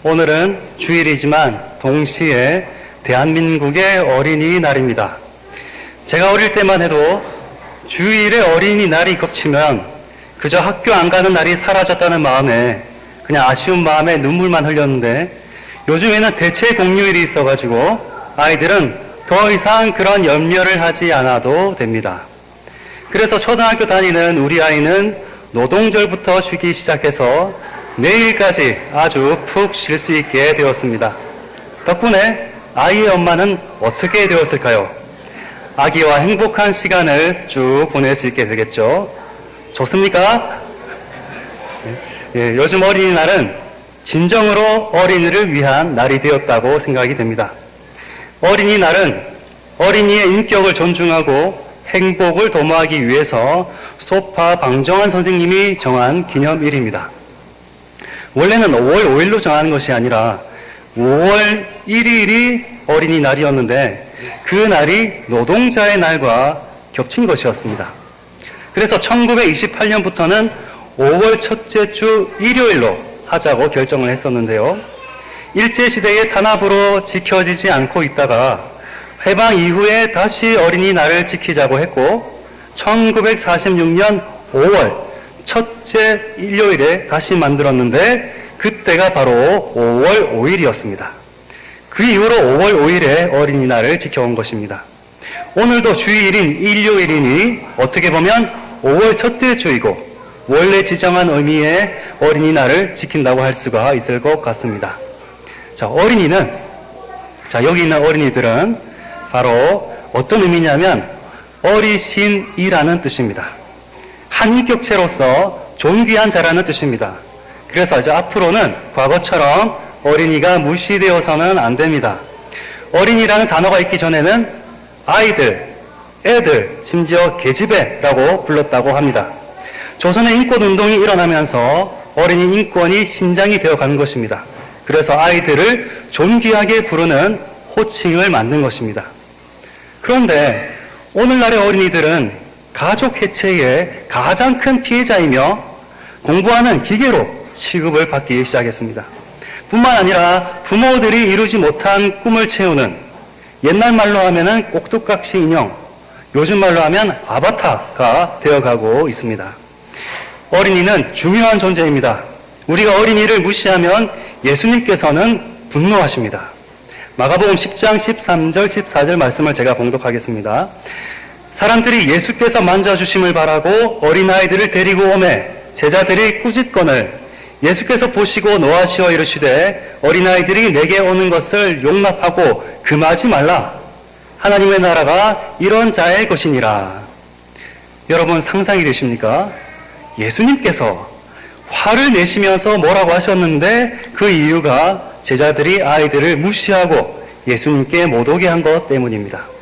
오늘은 주일이지만 동시에 대한민국의 어린이날입니다. 제가 어릴 때만 해도 주일에 어린이날이 겹치면 그저 학교 안 가는 날이 사라졌다는 마음에 그냥 아쉬운 마음에 눈물만 흘렸는데, 요즘에는 대체 공휴일이 있어가지고 아이들은 더 이상 그런 염려를 하지 않아도 됩니다. 그래서 초등학교 다니는 우리 아이는 노동절부터 쉬기 시작해서 내일까지 아주 푹 쉴 수 있게 되었습니다. 덕분에 아이의 엄마는 어떻게 되었을까요? 아기와 행복한 시간을 쭉 보낼 수 있게 되겠죠. 좋습니까? 예, 요즘 어린이날은 진정으로 어린이를 위한 날이 되었다고 생각이 됩니다. 어린이날은 어린이의 인격을 존중하고 행복을 도모하기 위해서 소파 방정환 선생님이 정한 기념일입니다. 원래는 5월 5일로 정하는 것이 아니라 5월 1일이 어린이날이었는데 그 날이 노동자의 날과 겹친 것이었습니다. 그래서 1928년부터는 5월 첫째 주 일요일로 하자고 결정을 했었는데요. 일제시대의 탄압으로 지켜지지 않고 있다가 해방 이후에 다시 어린이날을 지키자고 했고, 1946년 5월 첫째 일요일에 다시 만들었는데 그때가 바로 5월 5일이었습니다. 그 이후로 5월 5일에 어린이날을 지켜온 것입니다. 오늘도 주일인 일요일이니 어떻게 보면 5월 첫째 주이고 원래 지정한 의미의 어린이날을 지킨다고 할 수가 있을 것 같습니다. 자, 어린이는, 여기 있는 어린이들은 바로 어떤 의미냐면 어리신이라는 뜻입니다. 한인격체로서 존귀한 자라는 뜻입니다. 그래서 이제 앞으로는 과거처럼 어린이가 무시되어서는 안 됩니다. 어린이라는 단어가 있기 전에는 아이들, 애들, 심지어 계집애라고 불렀다고 합니다. 조선의 인권운동이 일어나면서 어린이 인권이 신장이 되어가는 것입니다. 그래서 아이들을 존귀하게 부르는 호칭을 만든 것입니다. 그런데 오늘날의 어린이들은 가족 해체의 가장 큰 피해자이며 공부하는 기계로 취급을 받기 시작했습니다. 뿐만 아니라 부모들이 이루지 못한 꿈을 채우는, 옛날 말로 하면은 꼭두각시 인형, 요즘 말로 하면 아바타가 되어가고 있습니다. 어린이는 중요한 존재입니다. 우리가 어린이를 무시하면 예수님께서는 분노하십니다. 마가복음 10장 13절 14절 말씀을 제가 봉독하겠습니다. 사람들이 예수께서 만져주심을 바라고 어린아이들을 데리고 오매 제자들이 꾸짖거늘 예수께서 보시고 노하시어 이르시되 어린아이들이 내게 오는 것을 용납하고 금하지 말라. 하나님의 나라가 이런 자의 것이니라. 여러분 상상이 되십니까? 예수님께서 화를 내시면서 뭐라고 하셨는데 그 이유가 제자들이 아이들을 무시하고 예수님께 못 오게 한 것 때문입니다.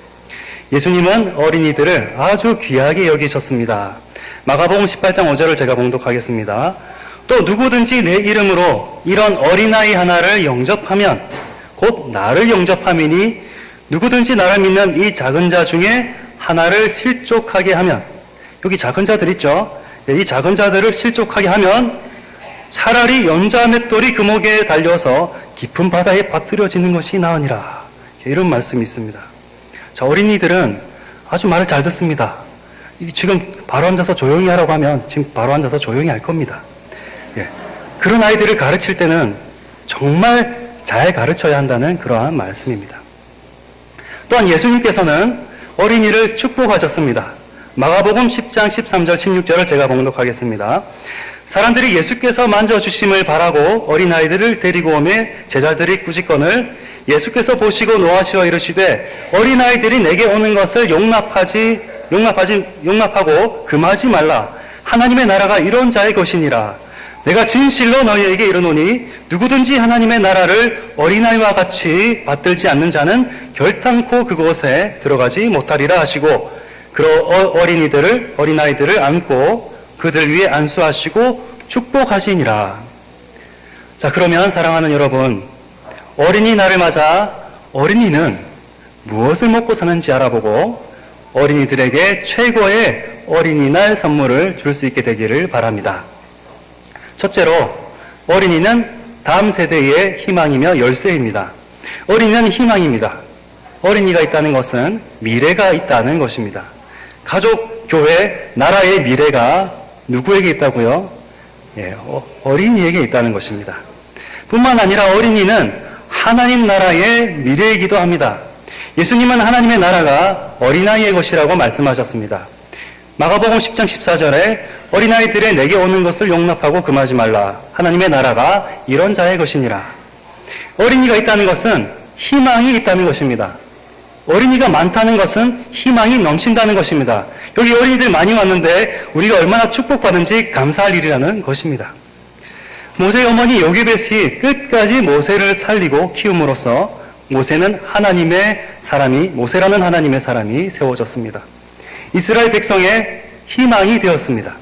예수님은 어린이들을 아주 귀하게 여기셨습니다. 마가복음 18장 5절을 제가 봉독하겠습니다. 또 누구든지 내 이름으로 이런 어린아이 하나를 영접하면 곧 나를 영접함이니 누구든지 나를 믿는 이 작은 자 중에 하나를 실족하게 하면, 여기 작은 자들 있죠? 이 작은 자들을 실족하게 하면 차라리 연자 맷돌이 그 목에 달려서 깊은 바다에 빠뜨려지는 것이 나으니라. 이런 말씀이 있습니다. 자, 어린이들은 아주 말을 잘 듣습니다. 지금 바로 앉아서 조용히 하라고 하면 지금 바로 앉아서 조용히 할 겁니다. 예. 그런 아이들을 가르칠 때는 정말 잘 가르쳐야 한다는 그러한 말씀입니다. 또한 예수님께서는 어린이를 축복하셨습니다. 마가복음 10장 13절 16절을 제가 봉독하겠습니다. 사람들이 예수께서 만져주심을 바라고 어린아이들을 데리고 오매 제자들이 꾸짖거늘 예수께서 보시고 노하시어 이르시되 어린아이들이 내게 오는 것을 용납하고 금하지 말라. 하나님의 나라가 이런 자의 것이니라. 내가 진실로 너희에게 이르노니 누구든지 하나님의 나라를 어린아이와 같이 받들지 않는 자는 결탄코 그곳에 들어가지 못하리라 하시고, 어린아이들을 안고 그들 위에 안수하시고 축복하시니라. 자, 그러면 사랑하는 여러분, 어린이날을 맞아 어린이는 무엇을 먹고 사는지 알아보고 어린이들에게 최고의 어린이날 선물을 줄 수 있게 되기를 바랍니다. 첫째로, 어린이는 다음 세대의 희망이며 열쇠입니다. 어린이는 희망입니다. 어린이가 있다는 것은 미래가 있다는 것입니다. 가족, 교회, 나라의 미래가 누구에게 있다고요? 예, 어린이에게 있다는 것입니다. 뿐만 아니라 어린이는 하나님 나라의 미래이기도 합니다. 예수님은 하나님의 나라가 어린아이의 것이라고 말씀하셨습니다. 마가복음 10장 14절에 어린아이들의 내게 오는 것을 용납하고 금하지 말라. 하나님의 나라가 이런 자의 것이니라. 어린이가 있다는 것은 희망이 있다는 것입니다. 어린이가 많다는 것은 희망이 넘친다는 것입니다. 여기 어린이들 많이 왔는데 우리가 얼마나 축복받은지 감사할 일이라는 것입니다. 모세의 어머니 요게벳이 끝까지 모세를 살리고 키움으로써 모세라는 하나님의 사람이 세워졌습니다. 이스라엘 백성의 희망이 되었습니다.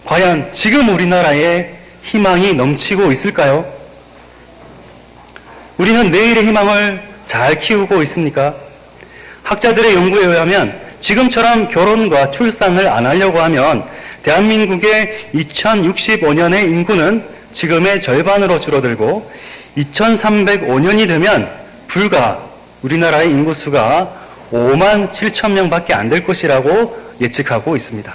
과연 지금 우리나라에 희망이 넘치고 있을까요? 우리는 내일의 희망을 잘 키우고 있습니까? 학자들의 연구에 의하면 지금처럼 결혼과 출산을 안 하려고 하면 대한민국의 2065년의 인구는 지금의 절반으로 줄어들고 2305년이 되면 불과 우리나라의 인구수가 5만 7천 명밖에 안 될 것이라고 예측하고 있습니다.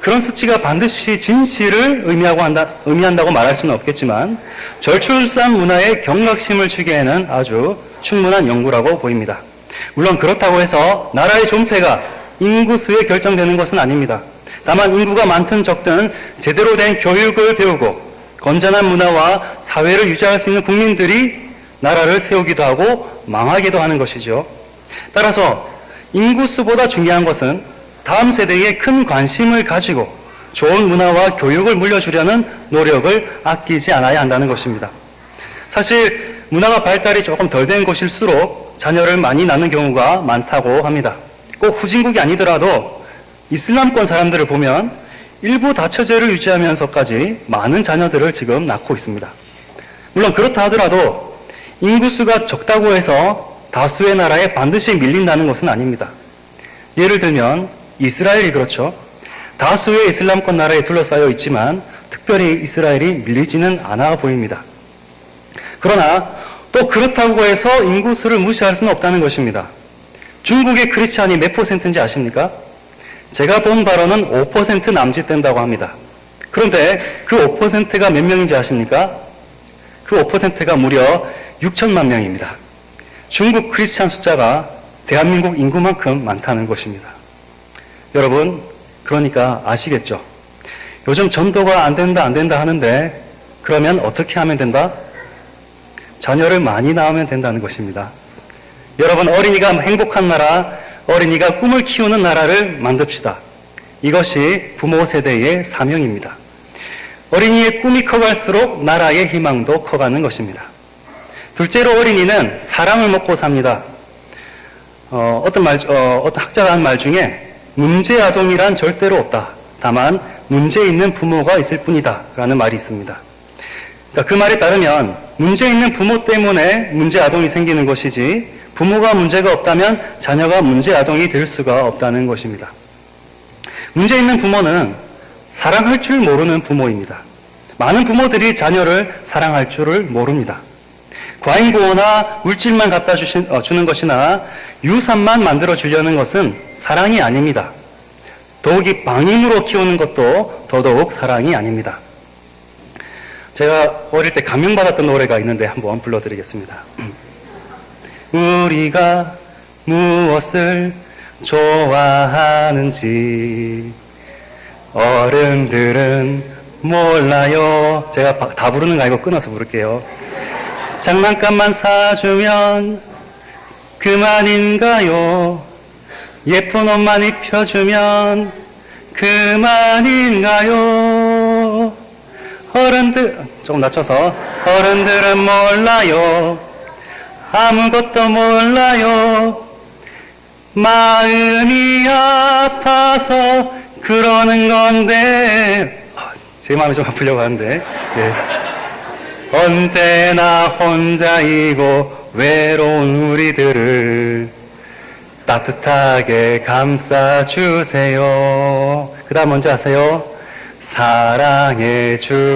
그런 수치가 반드시 진실을 의미한다고 말할 수는 없겠지만 저출산 문화의 경각심을 주기에는 아주 충분한 연구라고 보입니다. 물론 그렇다고 해서 나라의 존폐가 인구수에 결정되는 것은 아닙니다. 다만 인구가 많든 적든 제대로 된 교육을 배우고 건전한 문화와 사회를 유지할 수 있는 국민들이 나라를 세우기도 하고 망하기도 하는 것이죠. 따라서 인구수보다 중요한 것은 다음 세대에 큰 관심을 가지고 좋은 문화와 교육을 물려주려는 노력을 아끼지 않아야 한다는 것입니다. 사실 문화가 발달이 조금 덜 된 곳일수록 자녀를 많이 낳는 경우가 많다고 합니다. 꼭 후진국이 아니더라도 이슬람권 사람들을 보면 일부 다처제를 유지하면서까지 많은 자녀들을 지금 낳고 있습니다. 물론 그렇다 하더라도 인구수가 적다고 해서 다수의 나라에 반드시 밀린다는 것은 아닙니다. 예를 들면 이스라엘이 그렇죠. 다수의 이슬람권 나라에 둘러싸여 있지만 특별히 이스라엘이 밀리지는 않아 보입니다. 그러나 또 그렇다고 해서 인구수를 무시할 수는 없다는 것입니다. 중국의 크리스찬이 몇 %인지 아십니까? 제가 본 바로는 5% 남짓 된다고 합니다. 그런데 그 5%가 몇 명인지 아십니까? 그 5%가 무려 6천만 명입니다. 중국 크리스찬 숫자가 대한민국 인구만큼 많다는 것입니다. 여러분, 그러니까 아시겠죠? 요즘 전도가 안 된다 하는데 그러면 어떻게 하면 된다? 자녀를 많이 낳으면 된다는 것입니다. 여러분, 어린이가 행복한 나라, 어린이가 꿈을 키우는 나라를 만듭시다. 이것이 부모 세대의 사명입니다. 어린이의 꿈이 커갈수록 나라의 희망도 커가는 것입니다. 둘째로 어린이는 사랑을 먹고 삽니다. 어떤 학자가 한 말 중에 문제 아동이란 절대로 없다. 다만 문제 있는 부모가 있을 뿐이다. 라는 말이 있습니다. 그러니까 그 말에 따르면 문제 있는 부모 때문에 문제 아동이 생기는 것이지 부모가 문제가 없다면 자녀가 문제 아동이 될 수가 없다는 것입니다. 문제 있는 부모는 사랑할 줄 모르는 부모입니다. 많은 부모들이 자녀를 사랑할 줄을 모릅니다. 과잉보호나 물질만 갖다 주는 것이나 유산만 만들어 주려는 것은 사랑이 아닙니다. 더욱이 방임으로 키우는 것도 더더욱 사랑이 아닙니다. 제가 어릴 때 감명받았던 노래가 있는데 한번 불러드리겠습니다. 우리가 무엇을 좋아하는지 어른들은 몰라요. 제가 다 부르는 거 아니고 끊어서 부를게요. 장난감만 사주면 그만인가요? 예쁜 옷만 입혀주면 그만인가요? 조금 낮춰서 어른들은 몰라요. 아무것도 몰라요. 마음이 아파서 그러는 건데 제 마음이 좀 아프려고 하는데 네. 언제나 혼자이고 외로운 우리들을 따뜻하게 감싸주세요. 그 다음 뭔지 아세요? 사랑해 주세요.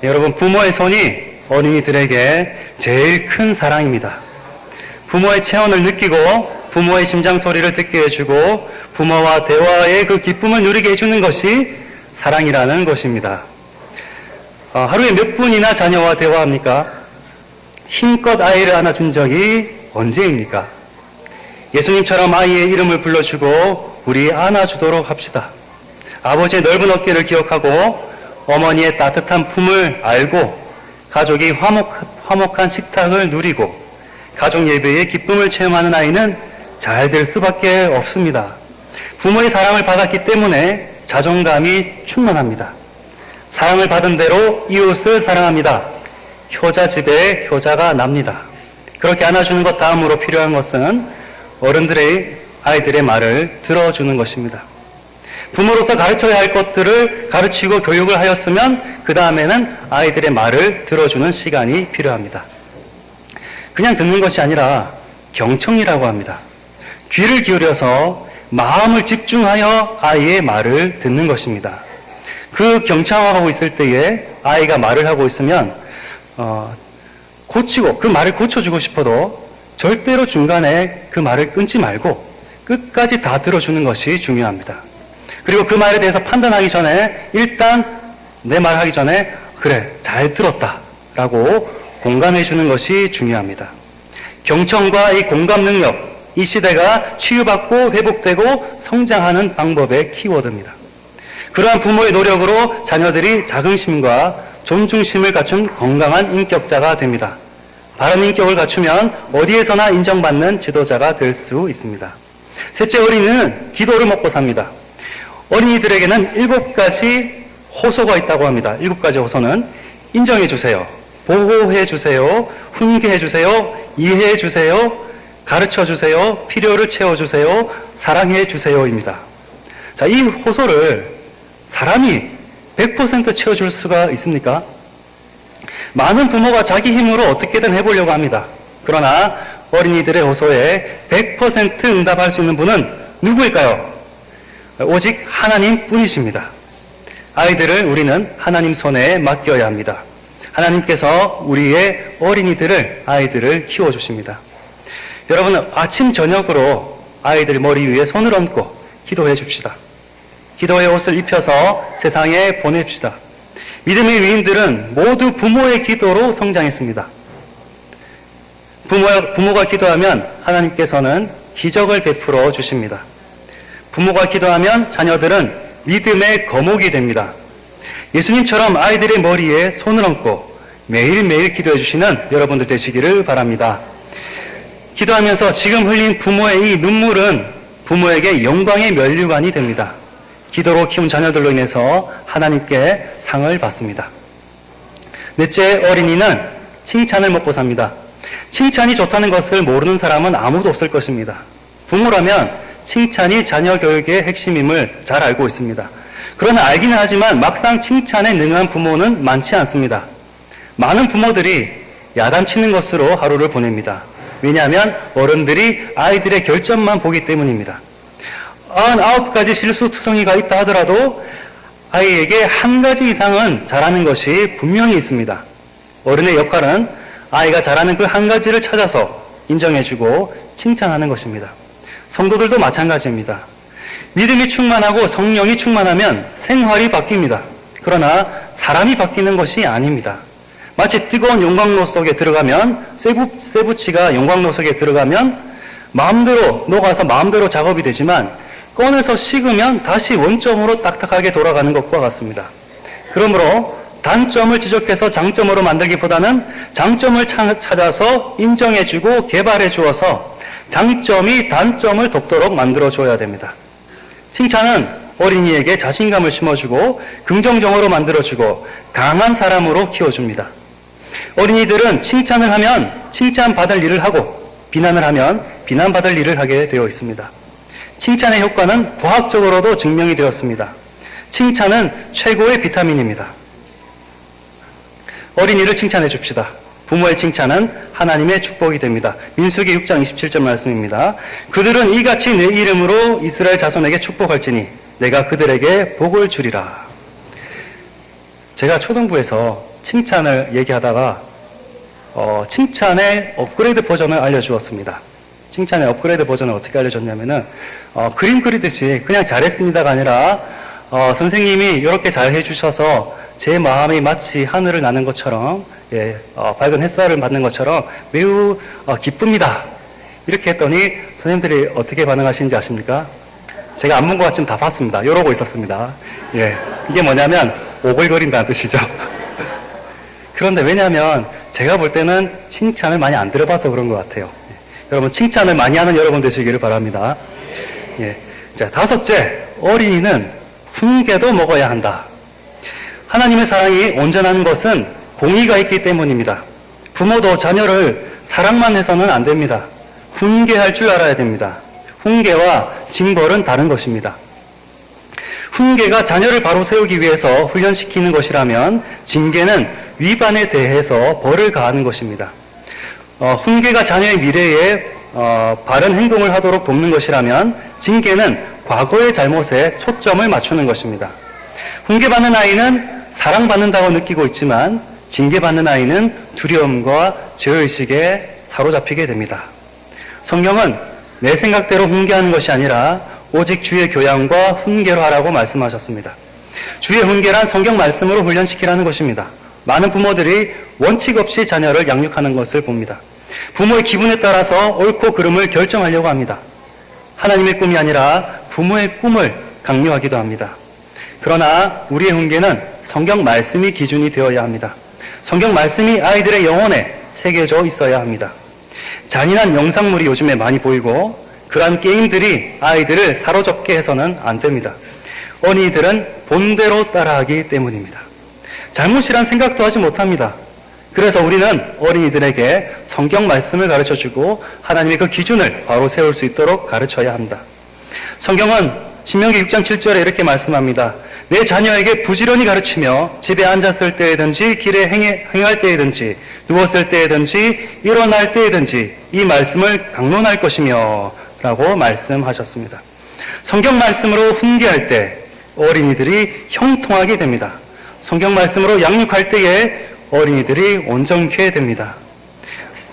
여러분, 부모의 손이 어린이들에게 제일 큰 사랑입니다. 부모의 체온을 느끼고 부모의 심장 소리를 듣게 해주고 부모와 대화의 그 기쁨을 누리게 해주는 것이 사랑이라는 것입니다. 하루에 몇 분이나 자녀와 대화합니까? 힘껏 아이를 안아준 적이 언제입니까? 예수님처럼 아이의 이름을 불러주고 우리 안아주도록 합시다. 아버지의 넓은 어깨를 기억하고 어머니의 따뜻한 품을 알고 가족이 화목한 식탁을 누리고 가족 예배의 기쁨을 체험하는 아이는 잘 될 수밖에 없습니다. 부모의 사랑을 받았기 때문에 자존감이 충만합니다. 사랑을 받은 대로 이웃을 사랑합니다. 효자 집에 효자가 납니다. 그렇게 안아주는 것 다음으로 필요한 것은 어른들의 아이들의 말을 들어주는 것입니다. 부모로서 가르쳐야 할 것들을 가르치고 교육을 하였으면 그 다음에는 아이들의 말을 들어주는 시간이 필요합니다. 그냥 듣는 것이 아니라 경청이라고 합니다. 귀를 기울여서 마음을 집중하여 아이의 말을 듣는 것입니다. 그 경청하고 있을 때에 아이가 말을 하고 있으면 고치고 그 말을 고쳐주고 싶어도 절대로 중간에 그 말을 끊지 말고 끝까지 다 들어주는 것이 중요합니다. 그리고 그 말에 대해서 판단하기 전에 일단 내 말하기 전에 그래 잘 들었다 라고 공감해 주는 것이 중요합니다. 경청과 이 공감 능력, 이 시대가 치유받고 회복되고 성장하는 방법의 키워드입니다. 그러한 부모의 노력으로 자녀들이 자긍심과 존중심을 갖춘 건강한 인격자가 됩니다. 바른 인격을 갖추면 어디에서나 인정받는 지도자가 될 수 있습니다. 셋째, 어린이는 기도를 먹고 삽니다. 어린이들에게는 7가지 호소가 있다고 합니다. 7가지 호소는 인정해 주세요, 보호해 주세요, 훈계해 주세요, 이해해 주세요, 가르쳐 주세요, 필요를 채워 주세요, 사랑해 주세요입니다. 자, 이 호소를 사람이 100% 채워줄 수가 있습니까? 많은 부모가 자기 힘으로 어떻게든 해보려고 합니다. 그러나 어린이들의 호소에 100% 응답할 수 있는 분은 누구일까요? 오직 하나님 뿐이십니다. 아이들을 우리는 하나님 손에 맡겨야 합니다. 하나님께서 우리의 어린이들을, 아이들을 키워주십니다. 여러분, 아침 저녁으로 아이들 머리 위에 손을 얹고 기도해 줍시다. 기도의 옷을 입혀서 세상에 보냅시다. 믿음의 위인들은 모두 부모의 기도로 성장했습니다. 부모가 기도하면 하나님께서는 기적을 베풀어 주십니다. 부모가 기도하면 자녀들은 믿음의 거목이 됩니다. 예수님처럼 아이들의 머리에 손을 얹고 매일매일 기도해 주시는 여러분들 되시기를 바랍니다. 기도하면서 지금 흘린 부모의 이 눈물은 부모에게 영광의 면류관이 됩니다. 기도로 키운 자녀들로 인해서 하나님께 상을 받습니다. 넷째, 어린이는 칭찬을 먹고 삽니다. 칭찬이 좋다는 것을 모르는 사람은 아무도 없을 것입니다. 부모라면 칭찬이 자녀 교육의 핵심임을 잘 알고 있습니다. 그러나 알기는 하지만 막상 칭찬에 능한 부모는 많지 않습니다. 많은 부모들이 야단치는 것으로 하루를 보냅니다. 왜냐하면 어른들이 아이들의 결점만 보기 때문입니다. 99가지 실수투성이가 있다 하더라도 아이에게 한 가지 이상은 잘하는 것이 분명히 있습니다. 어른의 역할은 아이가 잘하는 그 한 가지를 찾아서 인정해주고 칭찬하는 것입니다. 성도들도 마찬가지입니다. 믿음이 충만하고 성령이 충만하면 생활이 바뀝니다. 그러나 사람이 바뀌는 것이 아닙니다. 마치 뜨거운 용광로 속에 들어가면 쇠붙이가 용광로 속에 들어가면 마음대로 녹아서 마음대로 작업이 되지만 꺼내서 식으면 다시 원점으로 딱딱하게 돌아가는 것과 같습니다. 그러므로 단점을 지적해서 장점으로 만들기보다는 장점을 찾아서 인정해주고 개발해 주어서 장점이 단점을 돕도록 만들어줘야 됩니다. 칭찬은 어린이에게 자신감을 심어주고 긍정적으로 만들어주고 강한 사람으로 키워줍니다. 어린이들은 칭찬을 하면 칭찬받을 일을 하고 비난을 하면 비난받을 일을 하게 되어 있습니다. 칭찬의 효과는 과학적으로도 증명이 되었습니다. 칭찬은 최고의 비타민입니다. 어린이를 칭찬해 줍시다. 부모의 칭찬은 하나님의 축복이 됩니다. 민수기 6장 27절 말씀입니다. 그들은 이같이 내 이름으로 이스라엘 자손에게 축복할지니 내가 그들에게 복을 주리라. 제가 초등부에서 칭찬을 얘기하다가 칭찬의 업그레이드 버전을 알려주었습니다. 칭찬의 업그레이드 버전을 어떻게 알려줬냐면은 그림 그리듯이 그냥 잘했습니다가 아니라 선생님이 이렇게 잘 해주셔서 제 마음이 마치 하늘을 나는 것처럼 밝은 햇살을 받는 것처럼 매우 기쁩니다. 이렇게 했더니 선생님들이 어떻게 반응하시는지 아십니까? 제가 안 본 것 같지만 다 봤습니다. 이러고 있었습니다. 이게 뭐냐면 오글거린다는 뜻이죠. 그런데 왜냐하면 제가 볼 때는 칭찬을 많이 안 들어봐서 그런 것 같아요. 여러분 칭찬을 많이 하는 여러분 되시기를 바랍니다. 자, 다섯째, 어린이는 훈계도 먹어야 한다. 하나님의 사랑이 온전한 것은 공의가 있기 때문입니다. 부모도 자녀를 사랑만 해서는 안 됩니다. 훈계할 줄 알아야 됩니다. 훈계와 징벌은 다른 것입니다. 훈계가 자녀를 바로 세우기 위해서 훈련시키는 것이라면 징계는 위반에 대해서 벌을 가하는 것입니다. 훈계가 자녀의 미래에 바른 행동을 하도록 돕는 것이라면 징계는 과거의 잘못에 초점을 맞추는 것입니다. 훈계받는 아이는 사랑받는다고 느끼고 있지만 징계받는 아이는 두려움과 죄의식에 사로잡히게 됩니다. 성경은 내 생각대로 훈계하는 것이 아니라 오직 주의 교양과 훈계로 하라고 말씀하셨습니다. 주의 훈계란 성경 말씀으로 훈련시키라는 것입니다. 많은 부모들이 원칙 없이 자녀를 양육하는 것을 봅니다. 부모의 기분에 따라서 옳고 그름을 결정하려고 합니다. 하나님의 꿈이 아니라 부모의 꿈을 강요하기도 합니다. 그러나 우리의 훈계는 성경 말씀이 기준이 되어야 합니다. 성경 말씀이 아이들의 영혼에 새겨져 있어야 합니다. 잔인한 영상물이 요즘에 많이 보이고 그러한 게임들이 아이들을 사로잡게 해서는 안 됩니다. 어린이들은 본대로 따라하기 때문입니다. 잘못이란 생각도 하지 못합니다. 그래서 우리는 어린이들에게 성경 말씀을 가르쳐주고 하나님의 그 기준을 바로 세울 수 있도록 가르쳐야 합니다. 성경은 신명기 6장 7절에 이렇게 말씀합니다. 내 자녀에게 부지런히 가르치며 집에 앉았을 때든지 길에 행할 때든지 누웠을 때든지 일어날 때든지 이 말씀을 강론할 것이며 라고 말씀하셨습니다. 성경 말씀으로 훈계할 때 어린이들이 형통하게 됩니다. 성경 말씀으로 양육할 때에 어린이들이 온전케 됩니다.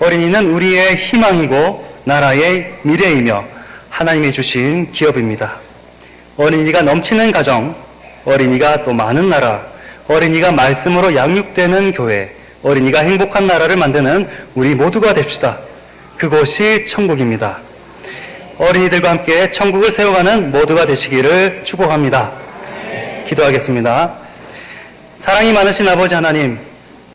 어린이는 우리의 희망이고 나라의 미래이며 하나님이 주신 기업입니다. 어린이가 넘치는 가정, 어린이가 또 많은 나라, 어린이가 말씀으로 양육되는 교회, 어린이가 행복한 나라를 만드는 우리 모두가 됩시다. 그곳이 천국입니다. 어린이들과 함께 천국을 세워가는 모두가 되시기를 축복합니다. 기도하겠습니다. 사랑이 많으신 아버지 하나님,